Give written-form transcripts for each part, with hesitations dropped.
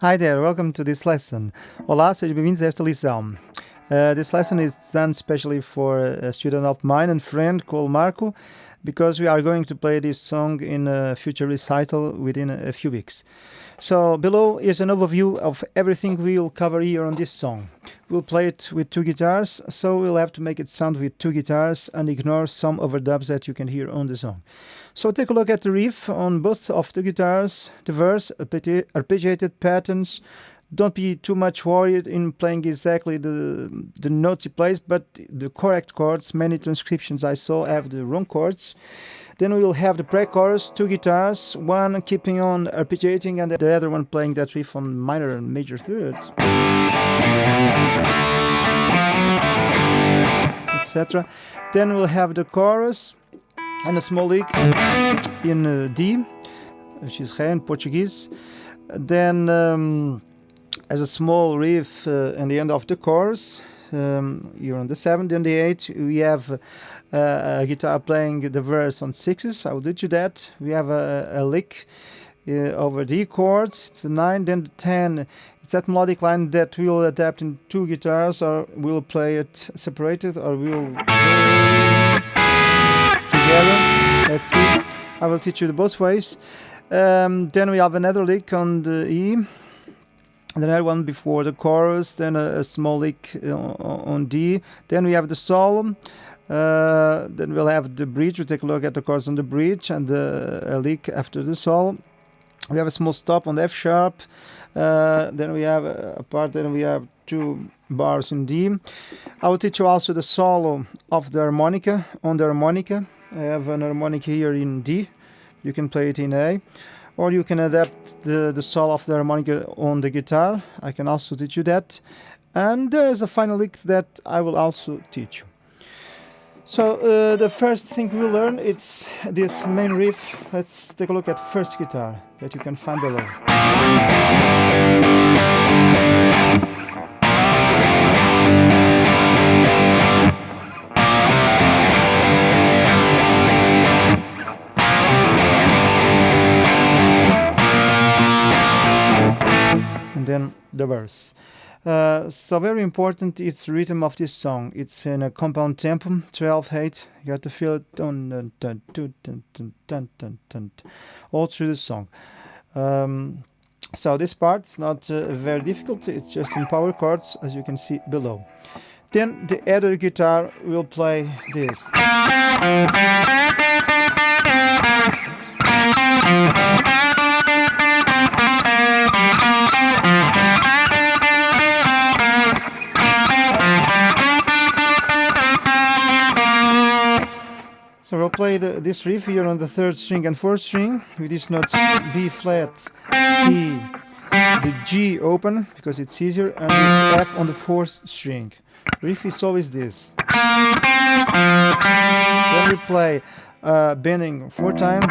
Hi there, welcome to this lesson. Olá, sejam bem-vindos a esta lição. This lesson is done specially for a student of mine and friend called Marco, because we are going to play this song in a future recital within a few weeks. So below is an overview of everything we'll cover here on this song. We'll play it with two guitars, so we'll have to make it sound with two guitars and ignore some overdubs that you can hear on the song. So take a look at the riff on both of the guitars, the verse, arpeggiated patterns. Don't be too much worried in playing exactly the notes he plays, but the correct chords. Many transcriptions I saw have the wrong chords. Then we will have the pre-chorus, two guitars, one keeping on arpeggiating and the other one playing that riff on minor and major thirds, etc. Then we'll have the chorus and a small lick in D, which is Ré in Portuguese. Then as a small riff in the end of the chorus, here on the 7th and the 8th, we have a guitar playing the verse on 6s. I will teach you that. We have a lick over the E chords. It's the 9, then the 10. It's that melodic line that we'll adapt in two guitars, or we'll play it separated, or we'll together. Let's see. I will teach you both ways. Then we have another lick on the E. Another one before the chorus, then a small lick on D. Then we have the solo. Then we'll have the bridge. We'll take a look at the chords on the bridge and a lick after the solo. We have a small stop on the F sharp. Then we have a part. Then we have two bars in D. I will teach you also the solo of the harmonica on the harmonica. I have an harmonica here in D. You can play it in A. Or you can adapt the solo of the harmonica on the guitar. I can also teach you that. And there's a final lick that I will also teach you. So the first thing we'll learn, it's this main riff. Let's take a look at first guitar that you can find below. Then the verse. So very important, it's the rhythm of this song. It's in a compound tempo, 12/8. You got to feel it on all through the song. So this part's not very difficult. It's just in power chords, as you can see below. Then the other guitar will play this. So we'll play this riff here on the 3rd string and 4th string with these notes B flat, C, the G open because it's easier, and this F on the 4th string. Riff is always this. Then we play bending 4 times.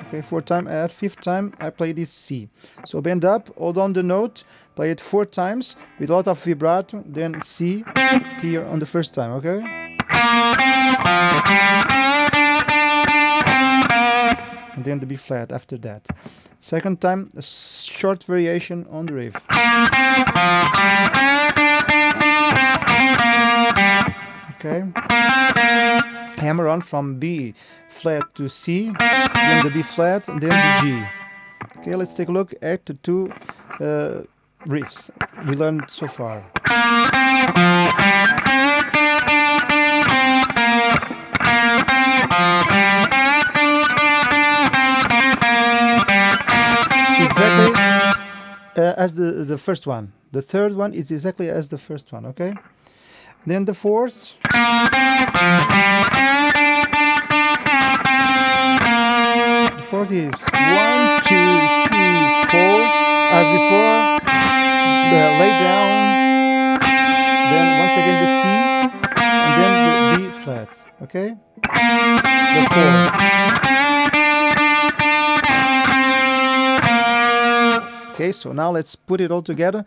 Okay, 4 times. At 5th time I play this C. So bend up, hold on the note, play it 4 times with a lot of vibrato, then C here on the 1st time, okay? And then the B flat after that. 2nd time, a short variation on the riff. Okay. Hammer on from B flat to C, then the B flat, and then the G. Okay, let's take a look at the two riffs we learned so far. Exactly as the first one. The 3rd one is exactly as the first one, okay? Then the 4th. The 4th is 1, 2, 3, 4. As before, lay down. Then once again the C, and then the B flat, okay? The 4. Okay, so now let's put it all together.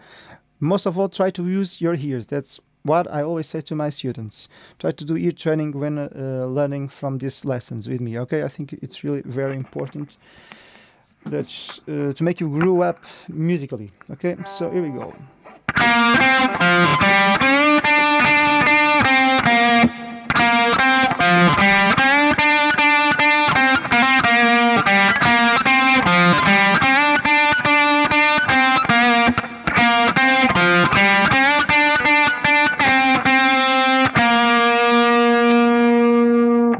Most of all, try to use your ears. That's what I always say to my students. Try to do ear training when learning from these lessons with me, okay? I think it's really very important. that's to make you grow up musically. Okay, so here we go.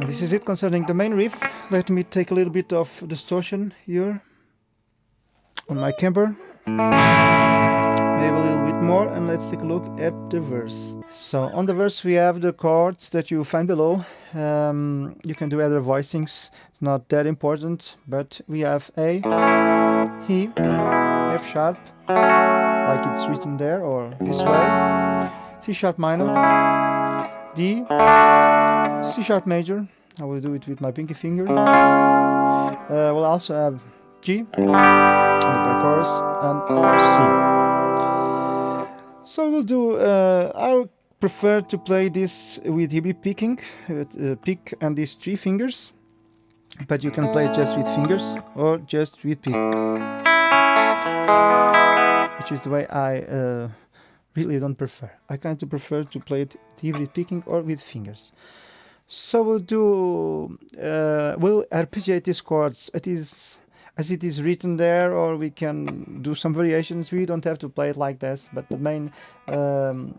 This is it concerning the main riff. Let me take a little bit of distortion here on my camper. Maybe a little bit more, and let's take a look at the verse. So on the verse we have the chords that you find below. You can do other voicings, it's not that important, but we have A, E, F sharp, like it's written there, or this way, C sharp minor, D, C sharp major. I will do it with my pinky finger. We'll also have G on the pre-chorus and C. So we'll do. I prefer to play this with hybrid picking, with pick and these 3 fingers. But you can play it just with fingers or just with pick, which is the way I really don't prefer. I kind of prefer to play it with hybrid picking or with fingers. So we'll do, we'll arpeggiate these chords as it is written there, or we can do some variations. We don't have to play it like this, but the main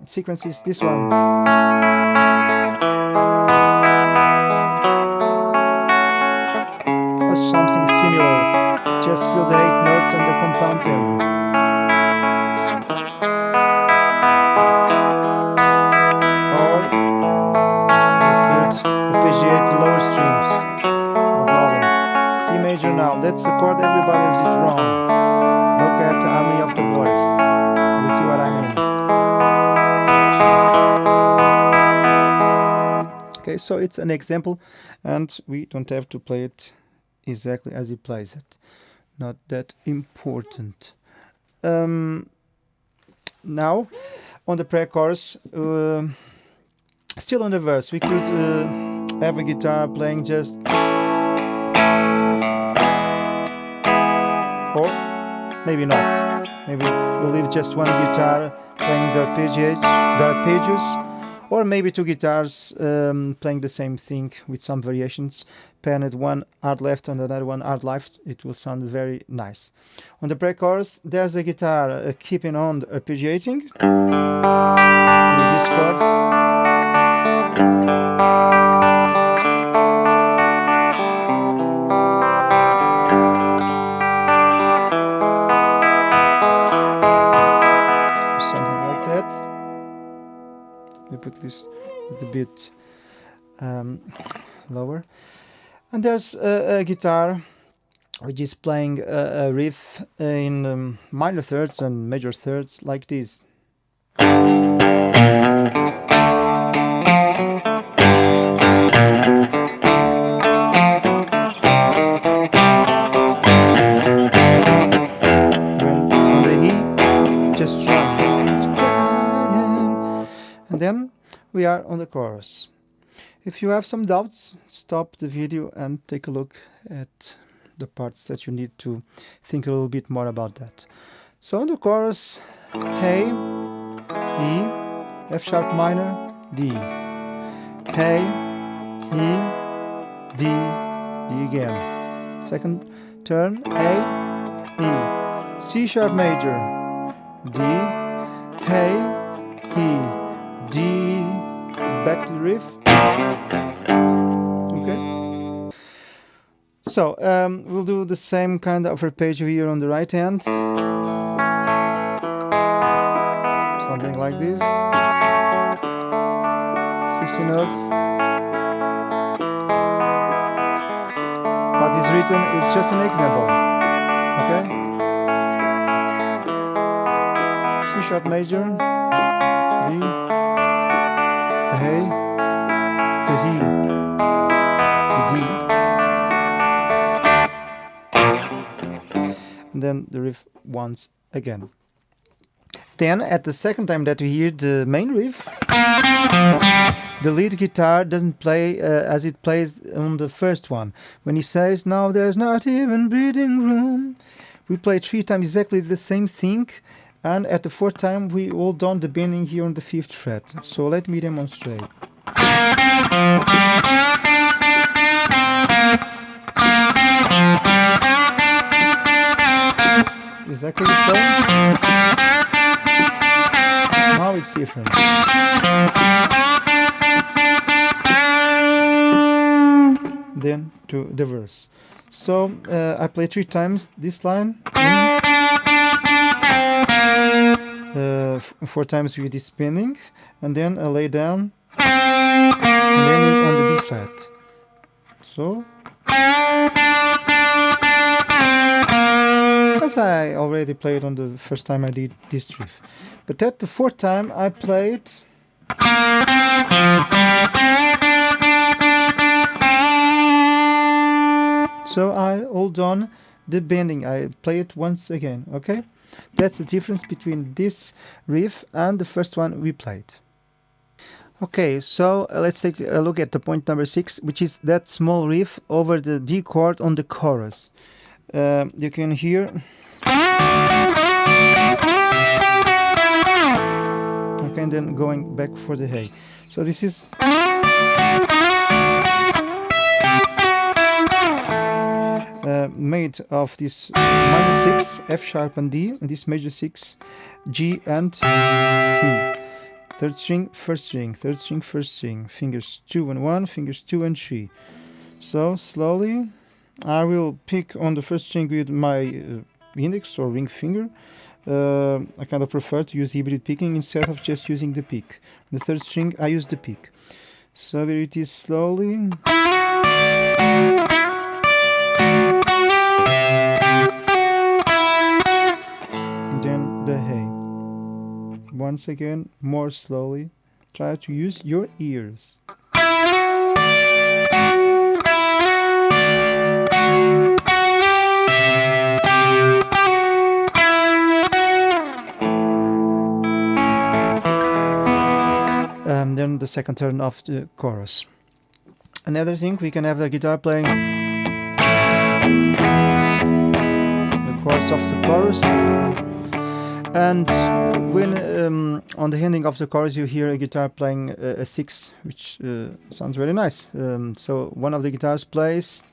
sequence is this one. Or something similar. Just feel the 8 notes and the compound tempo. Arpeggiate the lower strings, no problem. C major now, that's the chord everybody has it wrong. Look at the harmony of the voice, you'll see what I mean. Okay, so it's an example, and we don't have to play it exactly as he plays it. Not that important. Now, on the pre-chorus, still on the verse, we could have a guitar playing just, or maybe not. Maybe we'll leave just one guitar playing the arpeggios, or maybe 2 guitars playing the same thing with some variations. Penned one hard left and another one hard left. It will sound very nice. On the pre-chorus, there's a guitar keeping on arpeggiating with these chords. Something like that. We put this a bit lower, and there's a guitar which is playing a riff in minor thirds and major thirds like this. And then we are on the chorus. If you have some doubts, stop the video and take a look at the parts that you need to think a little bit more about that. So on the chorus, A, E, F sharp minor, D. A, E, D, D again. Second turn, A, E, C sharp major, D, A, E, D, back to the riff. Okay. So we'll do the same kind of arpeggio here on the right hand. Something like this. 60 notes. What is written is just an example. Okay. C sharp major, D, the A, the E, the D, and then the riff once again. Then at the second time that we hear the main riff, the lead guitar doesn't play as it plays on the first one. When he says, "Now there's not even breathing room," we play 3 times exactly the same thing, and at the 4th time we hold on the bending here on the 5th fret. So let me demonstrate. Exactly the same. Now it's different. Then to the verse. So I play 3 times this line, 4 times with this bending, and then I lay down and then on the B flat. So as I already played on the first time I did this riff, but at the 4th time I played so I hold on the bending. I play it once again. Okay, that's the difference between this riff and the first one we played. Okay, so let's take a look at the point number 6, which is that small riff over the D chord on the chorus. You can hear. Okay, and then going back for the A. So this is made of this minor 6, F sharp and D, and this major 6, G and E. 3rd string, 1st string, 3rd string, 1st string, fingers 2 and 1, fingers 2 and 3. So slowly I will pick on the 1st string with my index or ring finger. I kind of prefer to use hybrid picking instead of just using the pick. On the 3rd string I use the pick. So here it is slowly. Then the A. Once again, more slowly. Try to use your ears. Then the second turn of the chorus. Another thing, we can have the guitar playing the chords of the chorus, and when on the ending of the chorus you hear a guitar playing a 6, which sounds very nice. So one of the guitars plays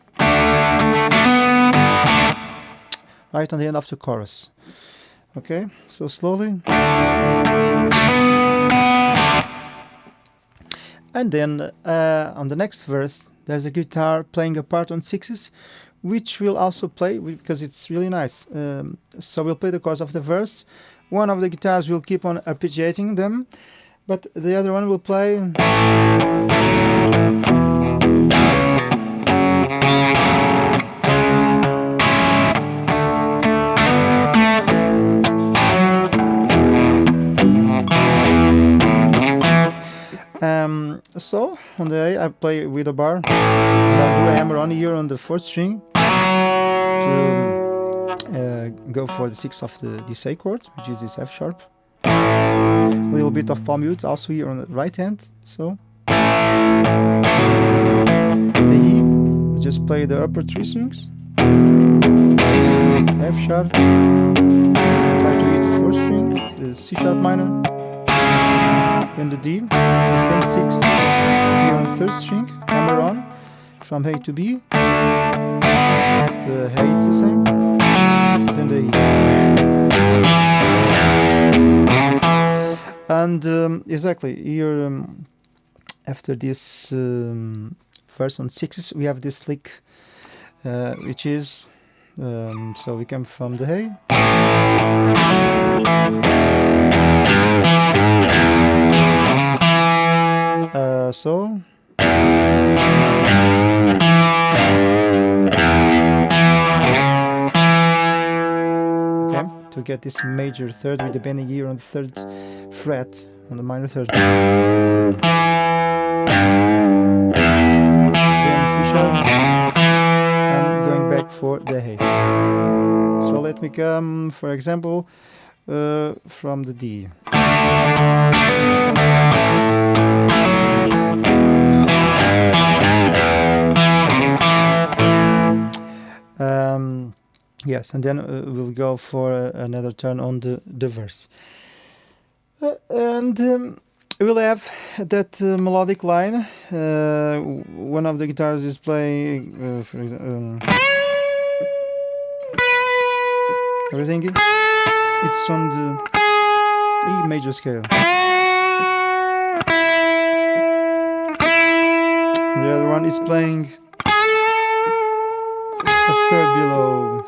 right on the end of the chorus. Okay, so slowly. And then on the next verse there's a guitar playing a part on 6s, which we'll also play because it's really nice. So we'll play the chords of the verse. One of the guitars will keep on arpeggiating them, but the other one will play so on the A I play with a bar, and I do a hammer on here on the 4th string to go for the 6th of this A chord, which is this F sharp. A little bit of palm mute also here on the right hand. So the E, I just play the upper 3 strings, F sharp, try to hit the 4th string, the C sharp minor, and the D, the same 6 here on the 3rd string, hammer on from A to B, the A is the same, then the E. And exactly here after this verse on 6s we have this lick, which is so we come from the A. So okay, to get this major 3rd with the bending here on the 3rd fret on the minor 3rd. Then C sharp and going back for the A. So let me come, for example, from the D. Yes, and then we'll go for another turn on the verse. And we'll have that melodic line. One of the guitars is playing, for example, everything. It's on the E major scale. The other one is playing a third below.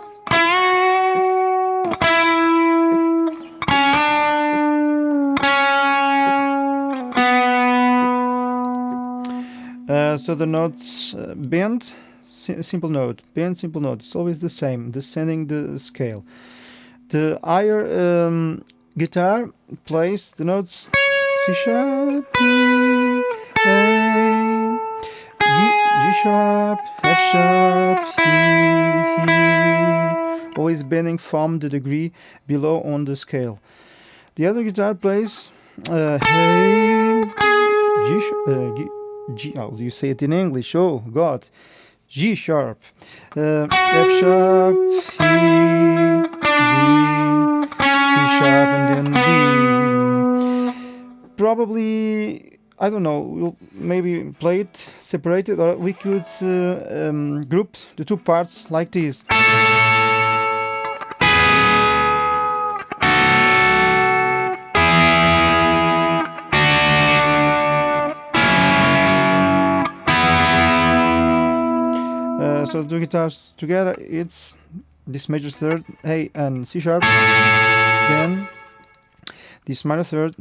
So the notes bend, simple note, bend, simple note. It's always the same, descending the scale. The higher guitar plays the notes C sharp, B, A, G sharp, F sharp, E, always bending from the degree below on the scale. The other guitar plays hey, G, oh, you say it in English, oh God, G sharp, F sharp, E, D, C sharp, and then D. Probably, I don't know, we'll maybe play it separated, or we could group the two parts like this. So the two guitars together, it's this major third, A and C sharp, then this minor third,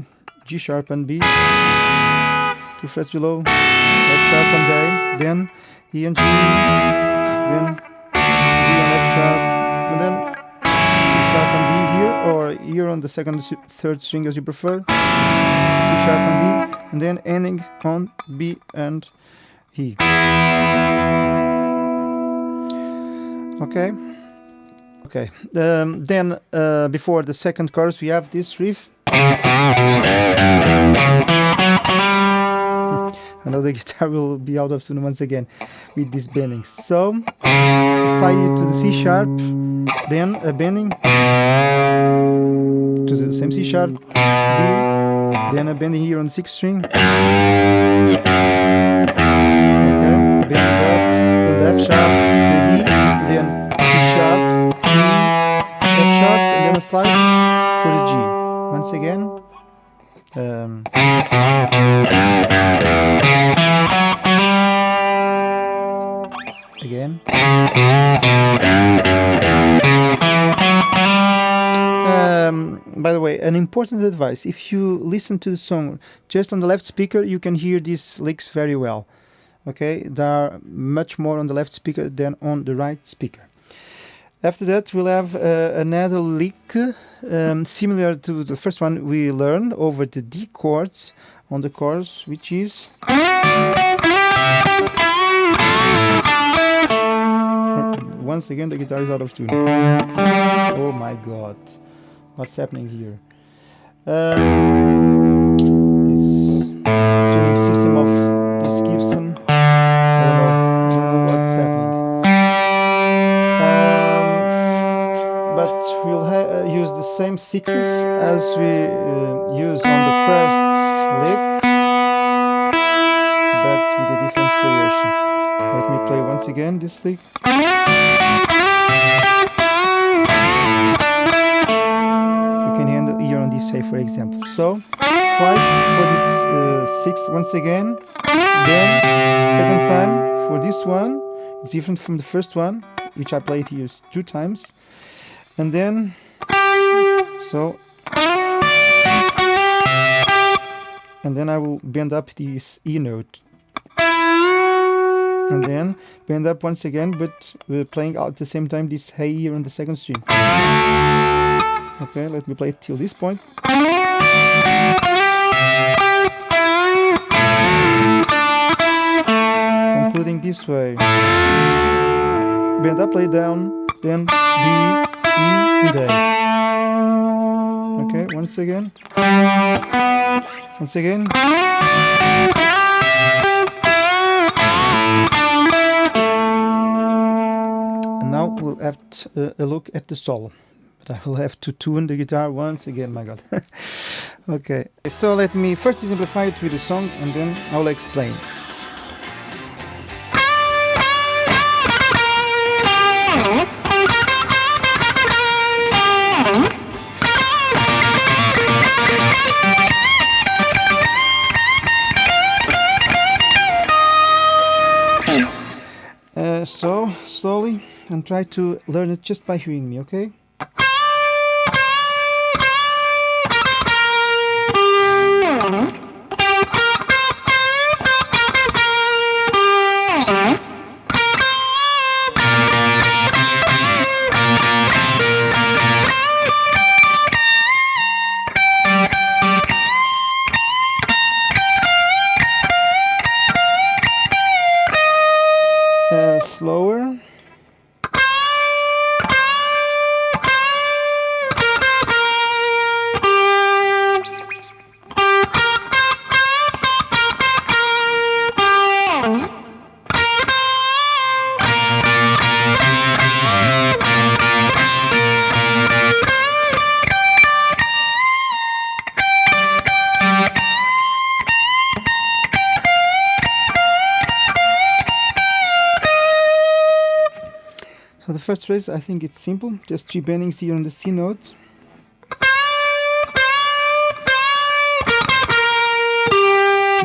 G sharp and B, 2 frets below, F sharp and A, then E and G, then D and F sharp, and then C sharp and D here, or here on the second, third string as you prefer, C sharp and D, and then ending on B and E. Okay. Then before the second chorus we have this riff. I know the guitar will be out of tune once again with this bending. So slide to the C sharp, then a bending to the same C sharp, D, then a bending here on the 6th string. Okay, bend up, then the F sharp, the E, then C sharp, E, F sharp, and then a slide for the G. Once again. Again. By the way, an important advice: if you listen to the song just on the left speaker, you can hear these licks very well. Okay, there are much more on the left speaker than on the right speaker. After that, we'll have another lick similar to the first one we learned over the D chords on the chorus, which is once again the guitar is out of tune. Oh my God, what's happening here? This tuning system of this Gibson. I don't know what's happening. But we'll use the same sixes as we used on the first lick, but with a different variation. Let me play once again this lick. You can hear on this A, for example. So slide for this 6 once again, then second time for this one. It's different from the first one, which I played here 2 times. And then, so, and then I will bend up this E note. And then bend up once again, but we're playing at the same time this A here on the second string. Okay, let me play it till this point. Concluding this way. Bend up, play down, then D, E, and A. Okay, once again. Once again. And now we'll have a look at the solo. But I will have to tune the guitar once again, my god. Okay, so let me first simplify it with the song and then I'll explain. So slowly, and try to learn it just by hearing me, okay? Slower. So the first phrase, I think it's simple, just 3 bendings here on the C note.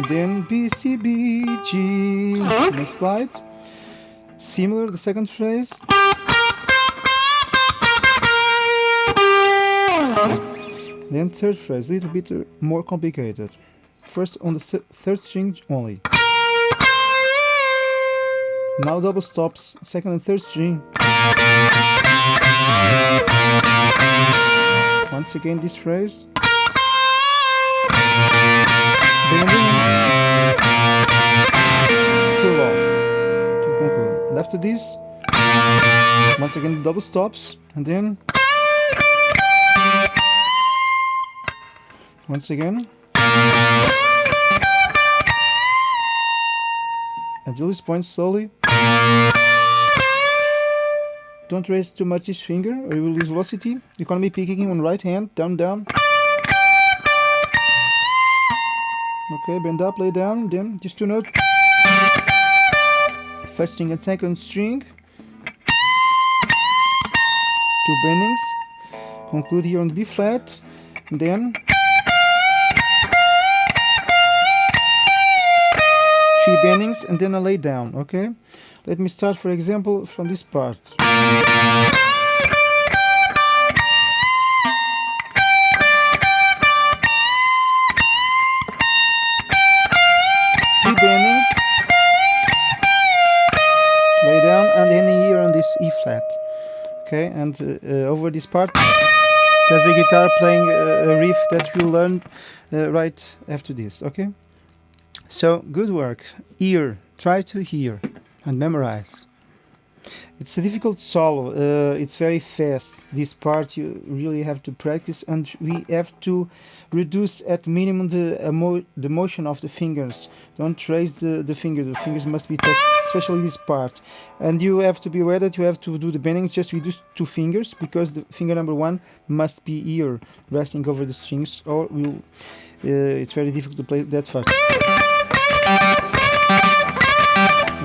Then B, C, B, G, and a slide. Similar, the second phrase. Then third phrase, a little bit more complicated. First on the third string only. Now double stops, second and third string. Once again this phrase. Bending. Pull off. To conclude. And after this, once again double stops, and then once again. Until this point slowly. Don't raise too much this finger or you will lose velocity. You're gonna be picking on right hand, down, down. Okay, bend up, lay down, then just 2 notes. First string and second string. 2 bendings. Conclude here on B flat, and then 3 bendings, and then I lay down, okay? Let me start, for example, from this part. 3 bendings, lay down, and then here on this E flat, okay? And over this part, there's a guitar playing a riff that we'll learn right after this, okay? So, good work. Hear. Try to hear and memorize. It's a difficult solo. It's very fast. This part you really have to practice, and we have to reduce at minimum the motion of the fingers. Don't raise the fingers. The fingers must be touched, especially this part. And you have to be aware that you have to do the bending just with these 2 fingers, because the finger number 1 must be here, resting over the strings, or we'll, it's very difficult to play that fast.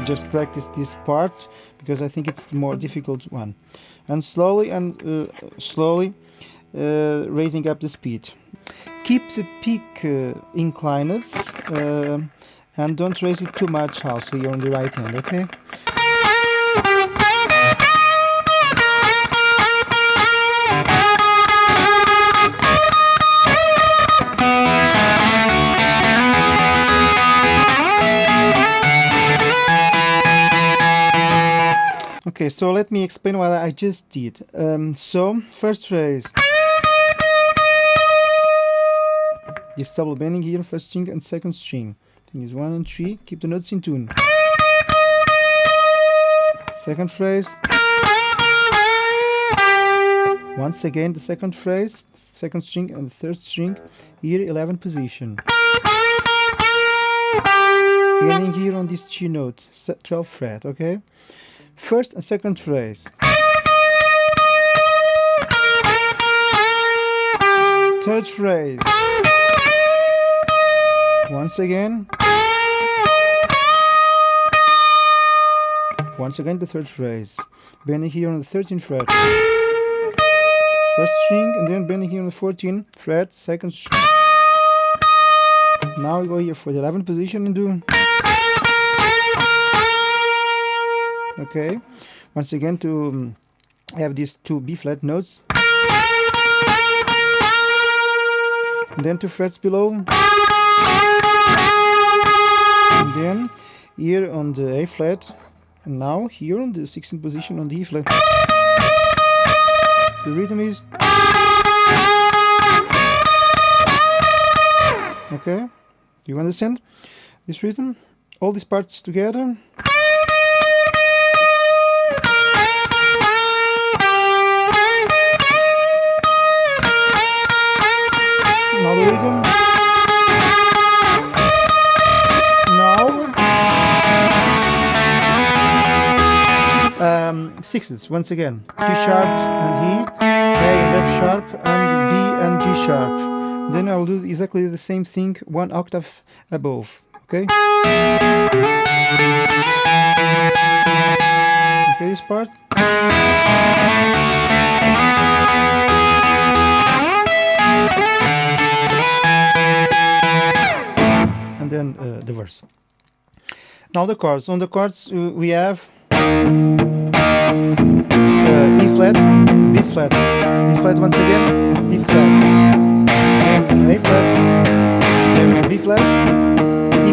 Just practice this part because I think it's the more difficult one, and slowly raising up the speed. Keep the peak inclined and don't raise it too much also here on the right hand, okay? Okay, so let me explain what I just did. So, first phrase. This double bending here, first string and second string. Fingers 1 and 3, keep the notes in tune. Second phrase. Once again the second phrase, second string and third string, here 11th position. Ending here on this G note, 12th fret, okay? First and second phrase. Third phrase. Once again the third phrase. Bending here on the 13th fret. First string and then bending here on the 14th fret, second string. Now we go here for the 11th position and do. Okay, once again to have these two B flat notes. And then 2 frets below. And then here on the A flat. And now here on the 16th position on the E flat. The rhythm is. Okay, you understand this rhythm? All these parts together. Now the rhythm. Now sixes once again. G sharp and E, A and F sharp, and B and G sharp. Then I will do exactly the same thing 1 octave above. Okay. Okay, this part. And then the verse. Now the chords. On the chords we have E flat, B flat, E flat once again, E flat, then A flat, then B flat, E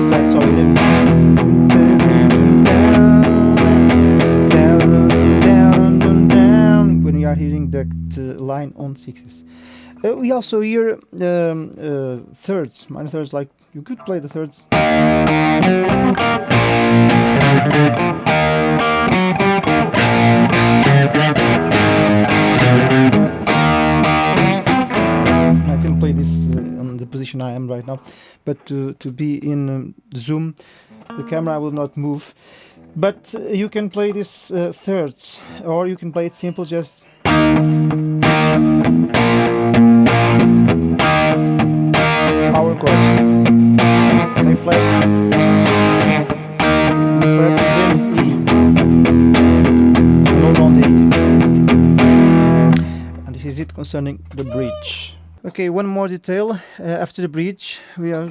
flat, sorry, then down, when we are hearing that line on sixes. We also hear thirds, minor thirds, like you could play the thirds. I can play this on the position I am right now, but to be in zoom, the camera will not move. But you can play this thirds, or you can play it simple, just power chords. A flat, E flat, then E. Not on the E. And this is it concerning the bridge. Okay, one more detail. After the bridge, we have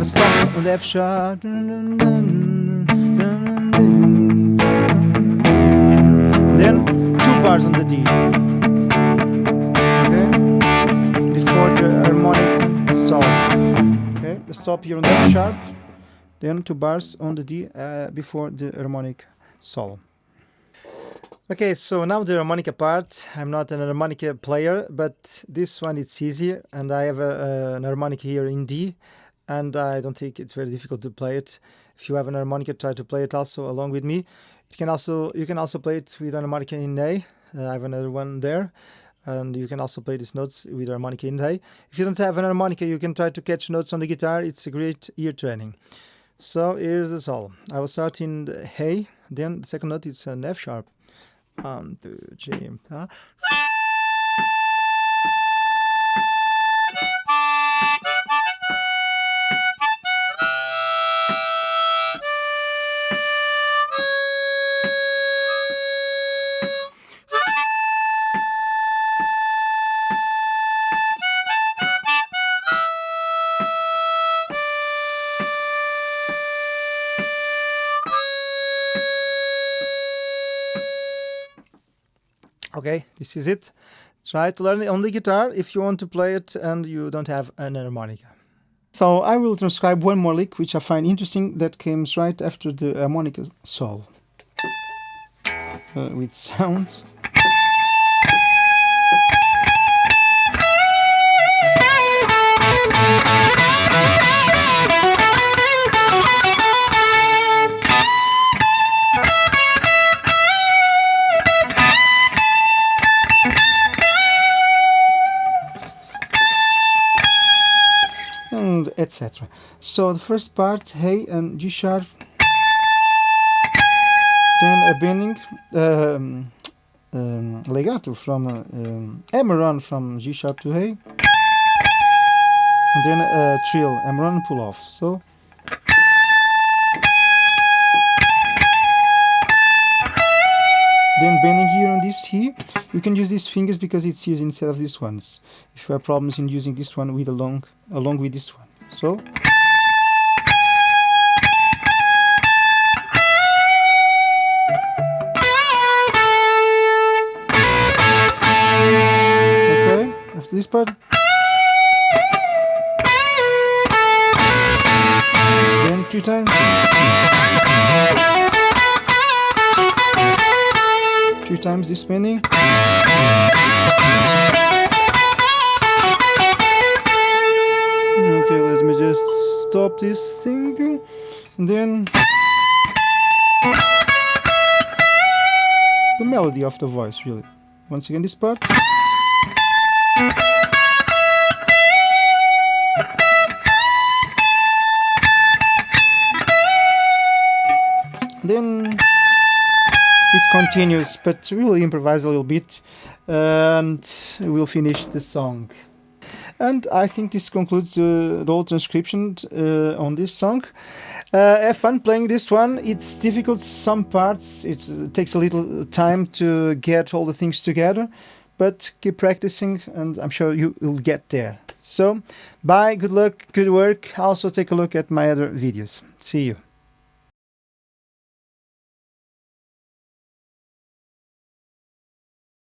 a stop on the F sharp. Then 2 bars on the D. Okay, before the harmonic solo. Okay, the stop here on the F sharp. Then 2 bars on the D before the harmonic solo. Okay, so now the harmonica part. I'm not an harmonica player, but this one it's easier, and I have an harmonica here in D, and I don't think it's very difficult to play it. If you have an harmonica, try to play it also along with me. You can also play it with an harmonica in A. I have another one there, and you can also play these notes with harmonica in A. If you don't have an harmonica, you can try to catch notes on the guitar. It's a great ear training. So here's the solo. I will start in the A, then the second note is an F sharp. 1, 2, 3. Okay, this is it. Try to learn it on the guitar if you want to play it and you don't have an harmonica. So I will transcribe one more lick which I find interesting that comes right after the harmonica solo with sounds. etc. So the first part, A and G sharp, then a bending legato from hammer-on from G sharp to A, and then a trill, hammer-on pull off. So then bending here on this E. You can use these fingers because it's used instead of these ones. If you have problems in using this one with along with this one. So okay, after this part, then 2 times. 2 times this bending. Okay, let me just stop this thing, and then the melody of the voice, really. Once again, this part. Then it continues, but we'll improvise a little bit and we'll finish the song. And I think this concludes the whole transcription on this song. Have fun playing this one. It's difficult, some parts, it takes a little time to get all the things together, but keep practicing and I'm sure you will get there. So, bye, good luck, good work. Also take a look at my other videos. See you.